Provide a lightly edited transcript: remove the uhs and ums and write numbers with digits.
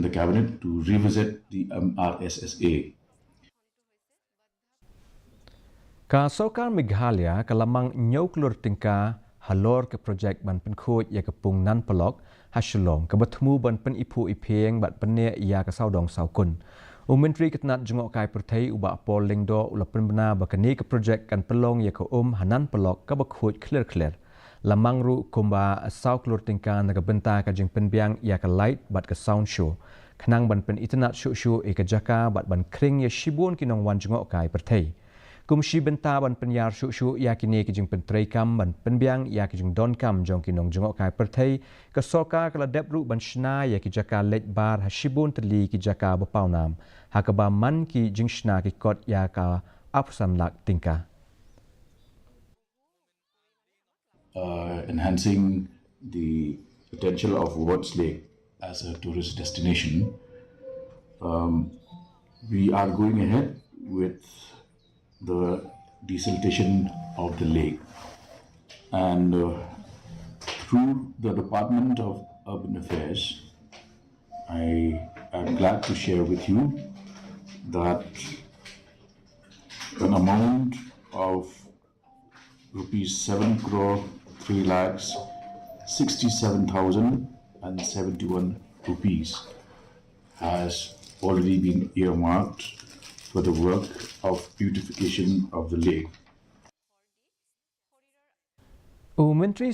the cabinet to revisit the MRSSA. Ka Sorkar Meghalaya kalamang nyau Klur Tyngka halor ke projek ban Pynkhuid ya ke Pung nan Polok hasilong ke bertemu ban pen ipu ipeng bat pene ia ke saudong saukun. Menteri Ketnat jengok kai pertai ubak pol lingdo ulapan benar bakani ke projek kan pelong ya ke hanan Polok ke Pynkhuid clear. Lamang ru kumba sau Klur Tyngka na ke Bynta ke jeng penbiang ia ke light bat ke sound show. Kenang ban pen internet show ke jaka bat ban kring ya shibun kinong wan jengok kai pertai. Kumshi Bynta ban penyar syuk ya kini ke jeng pentrai kam ban penbiang ya ke jeng don kam jong kinong jengok kai pertai ke Sorkar kala debru ban shna ya ki jaka let bar hashibun terli ki jaka bapau nam hakaba man ki jeng shna ki kot ya ka apsan lak Tyngka. Enhancing the potential of Wards Lake as a tourist destination, we are going ahead with the desiltation of the lake, and through the Department of Urban Affairs, I am glad to share with you that an amount of rupees 7 crore 3 lakhs 67,071 rupees has already been earmarked for the work of beautification of the lake. Menteri